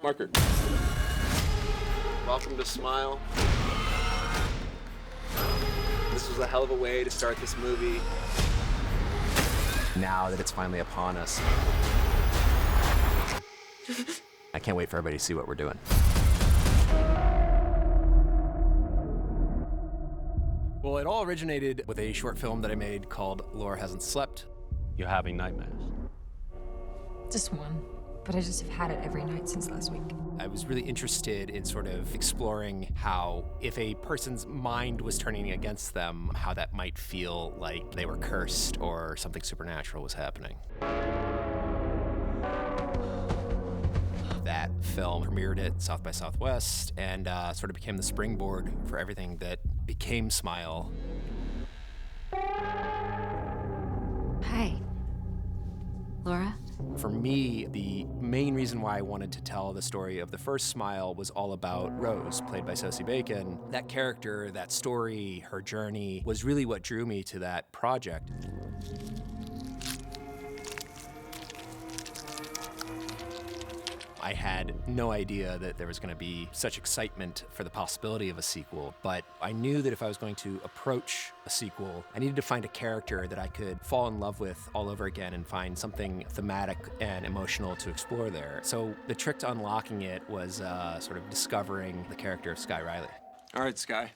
Marker. Welcome to Smile. This was a hell of a way to start this movie. Now that it's finally upon us, I can't wait for everybody to see what we're doing. Well, it all originated with a short film that I made called Laura Hasn't Slept. You're having nightmares. Just one, but I just have had it every night since last week. I was really interested in sort of exploring how, if a person's mind was turning against them, how that might feel like they were cursed or something supernatural was happening. That film premiered at South by Southwest and sort of became the springboard for everything that became Smile. Hi, Laura. For me, the main reason why I wanted to tell the story of the first Smile was all about Rose, played by Sosie Bacon. That character, that story, her journey was really what drew me to that project. I had no idea that there was going to be such excitement for the possibility of a sequel, but I knew that if I was going to approach a sequel, I needed to find a character that I could fall in love with all over again and find something thematic and emotional to explore there. So the trick to unlocking it was sort of discovering the character of Sky Riley. All right, Sky.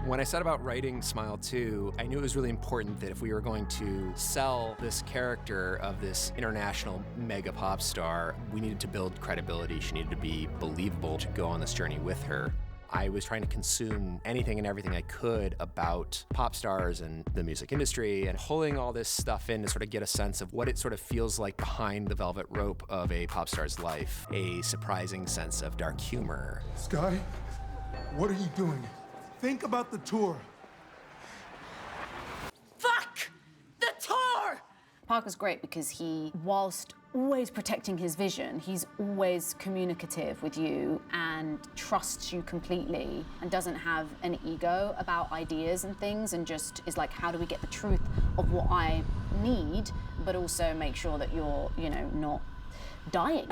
When I set about writing Smile 2, I knew it was really important that if we were going to sell this character of this international mega pop star, we needed to build credibility. She needed to be believable to go on this journey with her. I was trying to consume anything and everything I could about pop stars and the music industry and pulling all this stuff in to sort of get a sense of what it sort of feels like behind the velvet rope of a pop star's life. A surprising sense of dark humor. Sky, what are you doing? Think about the tour. Fuck the tour! Parker's great because he, whilst always protecting his vision, he's always communicative with you and trusts you completely and doesn't have an ego about ideas and things and just is like, how do we get the truth of what I need, but also make sure that you're, not dying.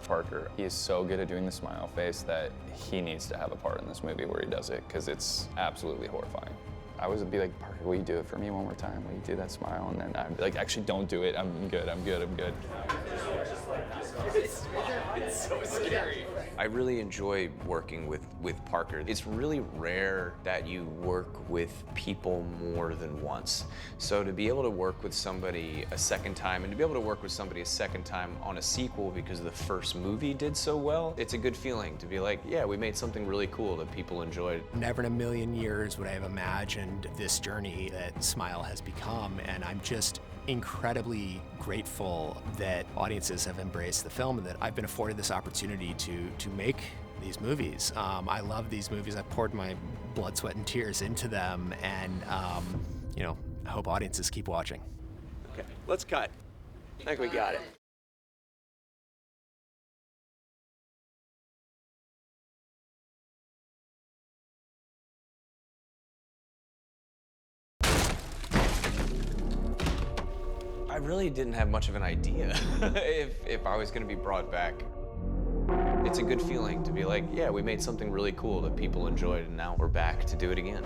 Parker, he is so good at doing the smile face that he needs to have a part in this movie where he does it, because it's absolutely horrifying. I would be like, Parker, will you do it for me one more time? Will you do that smile? And then I'd be like, actually, don't do it. I'm good. It's so scary. I really enjoy working with Parker. It's really rare that you work with people more than once. So to be able to work with somebody a second time and to be able to work with somebody a second time on a sequel because the first movie did so well, it's a good feeling to be like, yeah, we made something really cool that people enjoyed. Never in a million years would I have imagined this journey that Smile has become, and I'm just incredibly grateful that audiences have embraced the film and that I've been afforded this opportunity to make these movies. I love these movies. I've poured my blood, sweat, and tears into them, and I hope audiences keep watching. Okay, let's cut. I think we got it. I really didn't have much of an idea if I was going to be brought back. It's a good feeling to be like, yeah, we made something really cool that people enjoyed, and now we're back to do it again.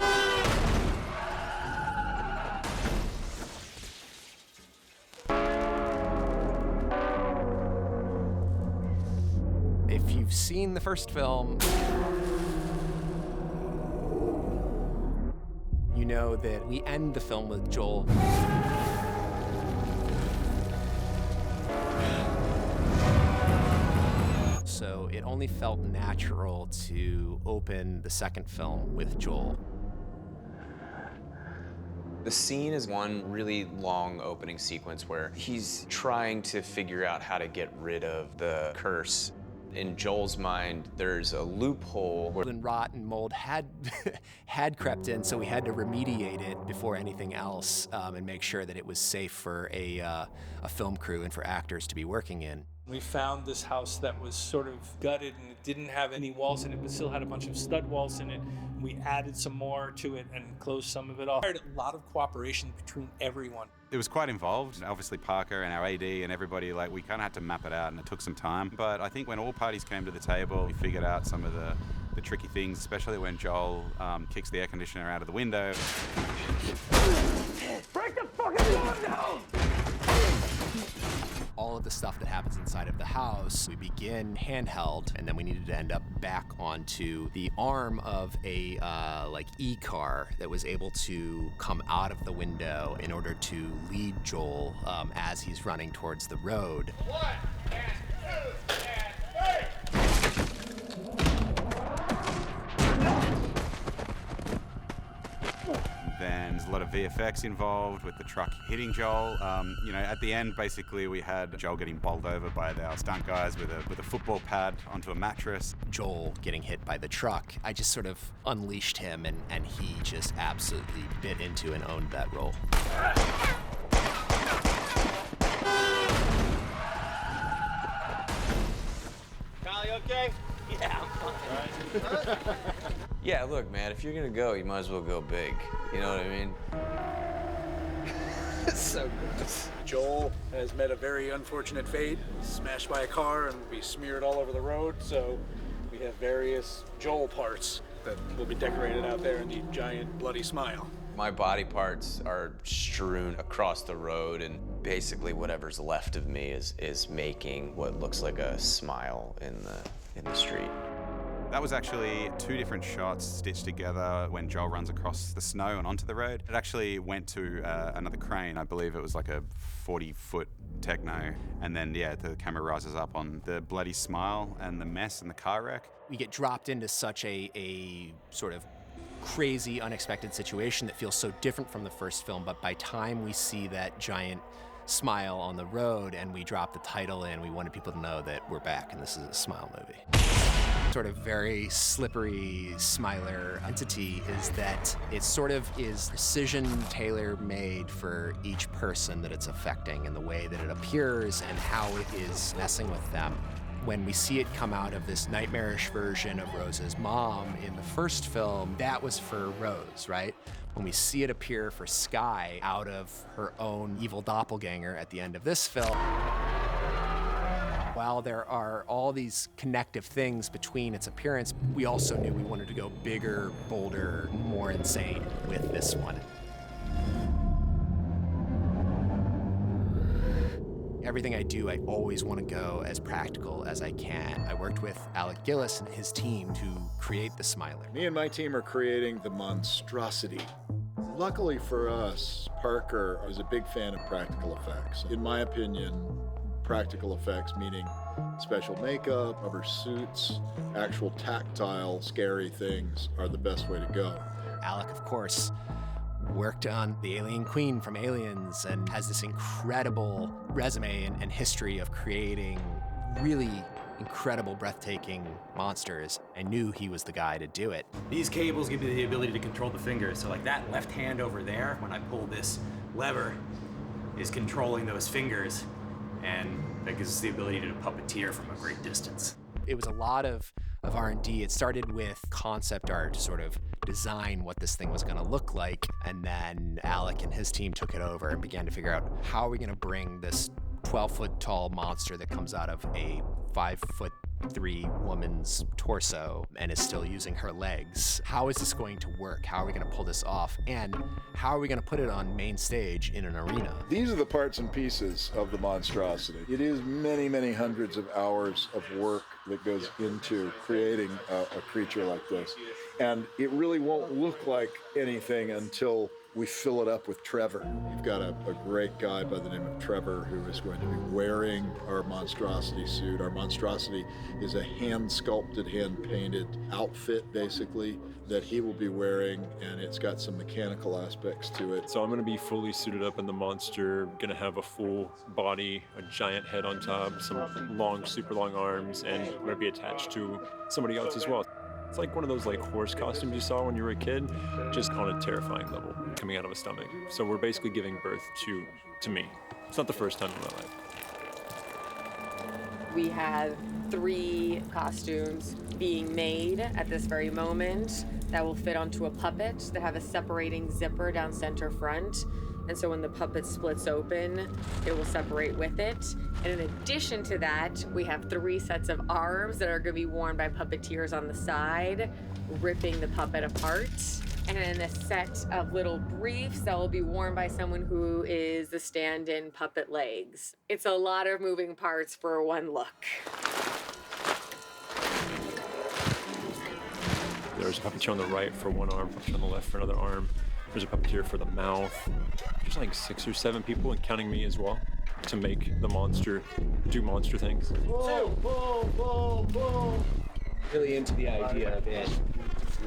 If you've seen the first film, you know that we end the film with Joel. So it only felt natural to open the second film with Joel. The scene is one really long opening sequence where he's trying to figure out how to get rid of the curse. In Joel's mind, there's a loophole where Rot and mold had crept in, so we had to remediate it before anything else and make sure that it was safe for a film crew and for actors to be working in. We found this house that was sort of gutted and it didn't have any walls in it, but still had a bunch of stud walls in it. We added some more to it and closed some of it off. We had a lot of cooperation between everyone. It was quite involved. Obviously Parker and our AD and everybody, like, we kind of had to map it out, and it took some time. But I think when all parties came to the table, we figured out some of the tricky things, especially when Joel kicks the air conditioner out of the window. Break the fucking door down! All of the stuff that happens inside of the house, we begin handheld, and then we needed to end up back onto the arm of a like e-car that was able to come out of the window in order to lead Joel as he's running towards the road. 1 and 2 and 3! Then there's a lot of VFX involved with the truck hitting Joel. You know, at the end, basically, we had Joel getting bowled over by our stunt guys with a football pad onto a mattress. Joel getting hit by the truck. I just sort of unleashed him, and he just absolutely bit into and owned that role. Kyle, you okay? Yeah, I'm fine. Yeah, look, man, if you're gonna go, you might as well go big. You know what I mean? It's so good. Joel has met a very unfortunate fate, smashed by a car and will be smeared all over the road. So we have various Joel parts that will be decorated out there in the giant bloody smile. My body parts are strewn across the road, and basically whatever's left of me is making what looks like a smile in the street. That was actually 2 different shots stitched together when Joel runs across the snow and onto the road. It actually went to another crane. I believe it was like a 40-foot techno. And then, yeah, the camera rises up on the bloody smile and the mess and the car wreck. We get dropped into such a sort of crazy, unexpected situation that feels so different from the first film, but by time we see that giant smile on the road and we drop the title in, we wanted people to know that we're back and this is a Smile movie. Sort of very slippery Smiler entity is that it sort of is precision tailor-made for each person that it's affecting and the way that it appears and how it is messing with them. When we see it come out of this nightmarish version of Rose's mom in the first film, that was for Rose, right? When we see it appear for Skye out of her own evil doppelganger at the end of this film, while there are all these connective things between its appearance, we also knew we wanted to go bigger, bolder, more insane with this one. Everything I do, I always want to go as practical as I can. I worked with Alec Gillis and his team to create the Smiler. Me and my team are creating the monstrosity. Luckily for us, Parker is a big fan of practical effects. In my opinion, practical effects, meaning special makeup, rubber suits, actual tactile, scary things are the best way to go. Alec, of course, worked on the Alien Queen from Aliens and has this incredible resume and history of creating really incredible, breathtaking monsters. I knew he was the guy to do it. These cables give you the ability to control the fingers. So like that left hand over there, when I pull this lever, is controlling those fingers. And that gives us the ability to puppeteer from a great distance. It was a lot of R&D. It started with concept art to sort of design what this thing was going to look like. And then Alec and his team took it over and began to figure out how are we going to bring this 12-foot tall monster that comes out of a 5'3" woman's torso and is still using her legs. How is this going to work? How are we going to pull this off? And how are we going to put it on main stage in an arena? These are the parts and pieces of the monstrosity. It is many, many hundreds of hours of work that goes into creating a creature like this. And it really won't look like anything until we fill it up with Trevor. We've got a great guy by the name of Trevor who is going to be wearing our monstrosity suit. Our monstrosity is a hand-sculpted, hand-painted outfit, basically, that he will be wearing, and it's got some mechanical aspects to it. So I'm going to be fully suited up in the monster, going to have a full body, a giant head on top, some long, super long arms, and I'm going to be attached to somebody else as well. It's like one of those like horse costumes you saw when you were a kid, just on a terrifying level, coming out of a stomach. So we're basically giving birth to me. It's not the first time in my life. we had 3 costumes being made at this very moment that will fit onto a puppet that have a separating zipper down center front. And so when the puppet splits open, it will separate with it. And in addition to that, we have 3 sets of arms that are gonna be worn by puppeteers on the side, ripping the puppet apart. And then a set of little briefs that will be worn by someone who is the stand-in puppet legs. It's a lot of moving parts for one look. There's a puppeteer on the right for one arm, puppeteer on the left for another arm. There's a puppeteer for the mouth. There's like 6 or 7 people, and counting me as well, to make the monster do monster things. Whoa, whoa, whoa, whoa. Really into the idea of it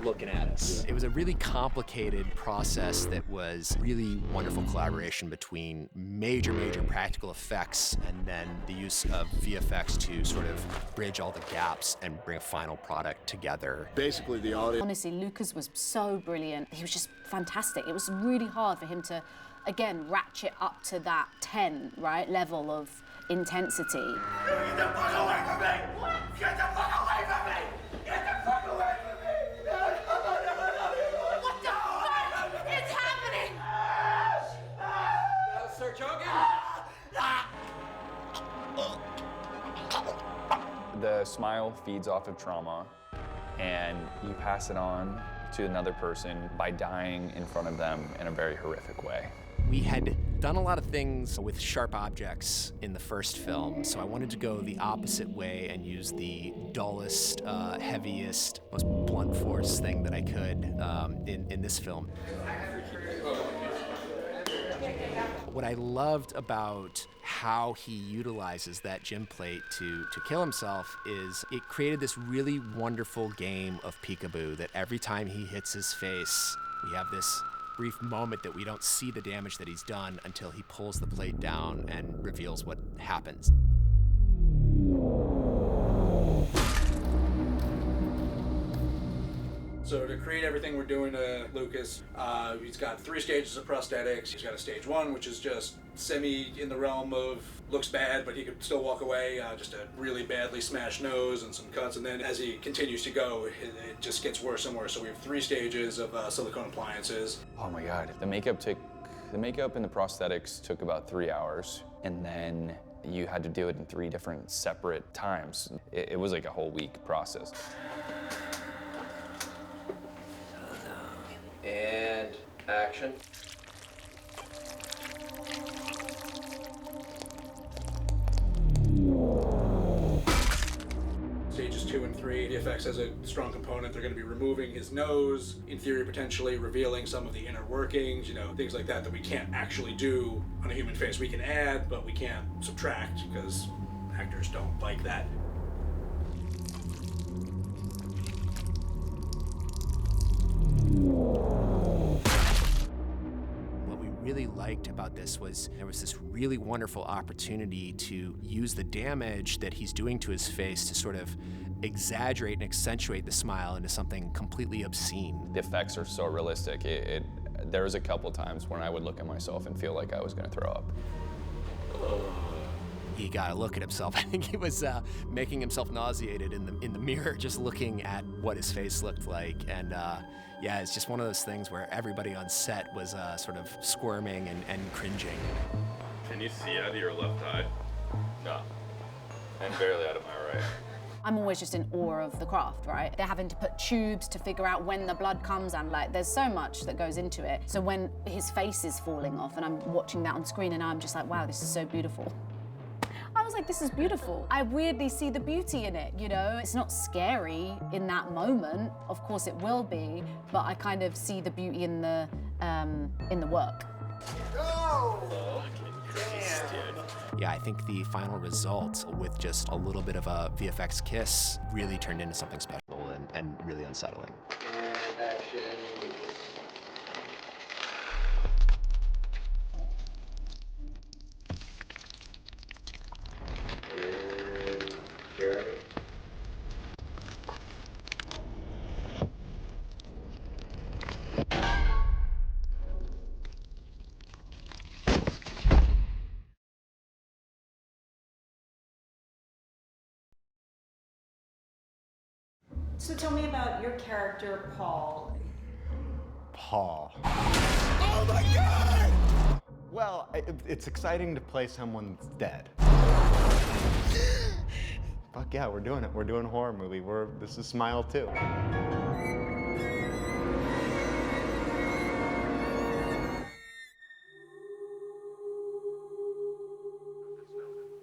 looking at us. It was a really complicated process that was really wonderful collaboration between major practical effects and then the use of VFX to sort of bridge all the gaps and bring a final product together. Basically, the audience. Honestly, Lucas was so brilliant. He was just fantastic. It was really hard for him to, again, ratchet up to that 10, right, level of intensity. Get the fuck away from me! What? Get the fuck away from me! Get the fuck away from me! No, no, no, no, no. What the fuck is happening? That'll Sir Chogan? The smile feeds off of trauma, and you pass it on to another person by dying in front of them in a very horrific way. We had done a lot of things with sharp objects in the first film, so I wanted to go the opposite way and use the dullest, heaviest, most blunt force thing that I could in this film. What I loved about how he utilizes that gym plate to kill himself is it created this really wonderful game of peekaboo that every time he hits his face, we have this brief moment that we don't see the damage that he's done until he pulls the plate down and reveals what happens. So to create everything we're doing to Lucas, he's got 3 stages of prosthetics. He's got a stage 1, which is just semi in the realm of looks bad, but he could still walk away, just a really badly smashed nose and some cuts. And then as he continues to go, it just gets worse and worse. So we have 3 stages of silicone appliances. Oh my God, the makeup and the prosthetics took about 3 hours, and then you had to do it in 3 different separate times. It was like a whole week process. And action. Stages 2 and 3, VFX has a strong component. They're going to be removing his nose, in theory potentially revealing some of the inner workings, you know, things like that we can't actually do on a human face. We can add, but we can't subtract because actors don't like that. What we really liked about this was there was this really wonderful opportunity to use the damage that he's doing to his face to sort of exaggerate and accentuate the smile into something completely obscene. The effects are so realistic. There was a couple times when I would look at myself and feel like I was gonna throw up. He got to look at himself. I think he was making himself nauseated in the mirror, just looking at what his face looked like. And yeah, it's just one of those things where everybody on set was sort of squirming and cringing. Can you see out of your left eye? No. And barely out of my right. I'm always just in awe of the craft, right? They're having to put tubes to figure out when the blood comes, and like, there's so much that goes into it. So when his face is falling off and I'm watching that on screen and I'm just like, wow, this is so beautiful. I was like, this is beautiful. I weirdly see the beauty in it, you know? It's not scary in that moment. Of course it will be, but I kind of see the beauty in the work. Yeah, I think the final result with just a little bit of a VFX kiss really turned into something special and really unsettling. So tell me about your character, Paul. Paul. Oh my God! Well, it's exciting to play someone that's dead. Fuck yeah, we're doing it. We're doing a horror movie. This is Smile 2.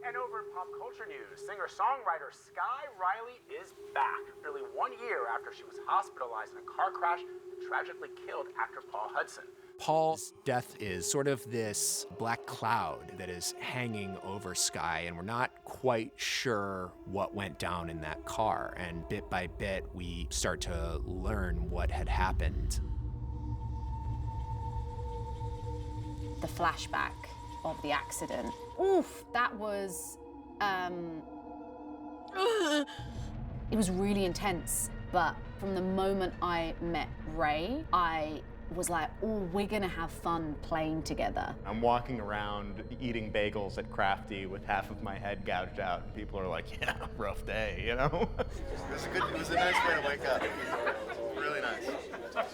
And over in pop culture news, singer-songwriter Sky Riley is back, nearly 1 year after she was hospitalized in a car crash and tragically killed actor Paul Hudson. Paul's death is sort of this black cloud that is hanging over Sky, and we're not quite sure what went down in that car. And bit by bit, we start to learn what had happened. The flashback of the accident. Oof, that was, it was really intense. But from the moment I met Ray, I was like, oh, we're gonna have fun playing together. I'm walking around eating bagels at Crafty with half of my head gouged out, and people are like, yeah, rough day, you know? It was a nice way to wake up. Really nice.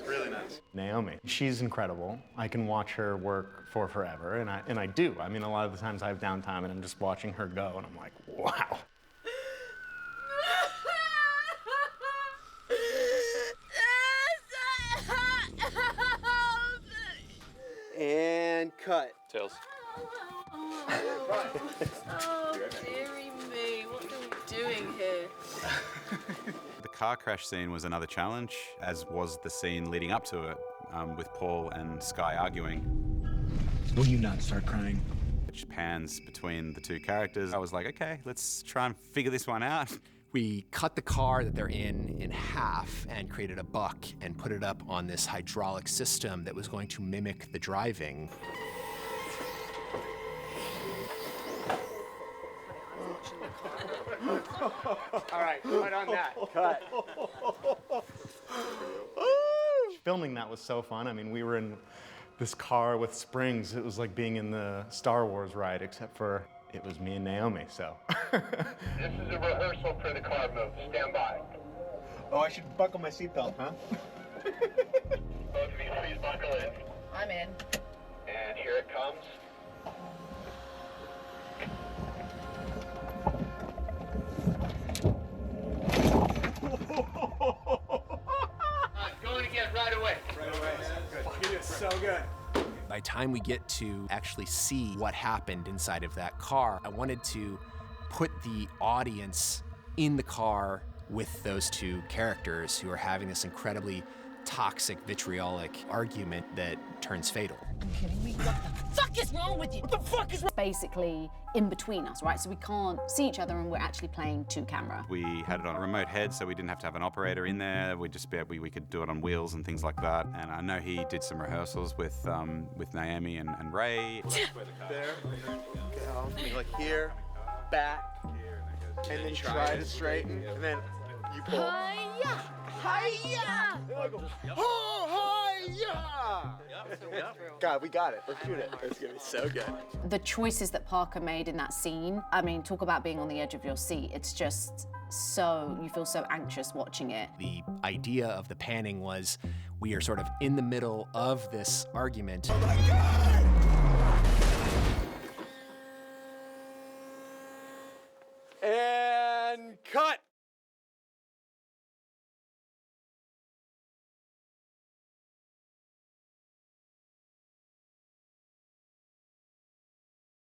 Really nice. Naomi, she's incredible. I can watch her work for forever, and I do. I mean, a lot of the times I have downtime and I'm just watching her go, and I'm like, wow. And cut. Tails. Oh, dearie me, what are we doing here? The car crash scene was another challenge, as was the scene leading up to it, with Paul and Sky arguing. Will you not start crying? Which pans between the two characters. I was like, okay, let's try and figure this one out. We cut the car that they're in half and created a buck and put it up on this hydraulic system that was going to mimic the driving. All right, cut on that. Cut. Filming that was so fun. I mean, we were in this car with springs. It was like being in the Star Wars ride, except for it was me and Naomi, so. This is a rehearsal for the car move. Stand by. Oh, I should buckle my seatbelt, huh? Both of you, please buckle in. I'm in. And here it comes. Going again right away. Right away. Good. You did so good. By the time we get to actually see what happened inside of that car, I wanted to put the audience in the car with those two characters who are having this incredibly toxic, vitriolic argument that turns fatal. Are you kidding me? What the fuck is wrong with you? What the fuck is wrong? Basically in between us, right? So we can't see each other and we're actually playing to camera. We had it on a remote head, so we didn't have to have an operator in there. We could do it on wheels and things like that. And I know he did some rehearsals with Naomi and Ray. There. Go. Like here, back, and then try to straighten, and then you pull. Hi-ya! Hi-ya! Oh, hi-ya! God, we got it. Let's shoot it. It's gonna be so good. The choices that Parker made in that scene, I mean, talk about being on the edge of your seat. It's just so, you feel so anxious watching it. The idea of the panning was we are sort of in the middle of this argument. Oh my God!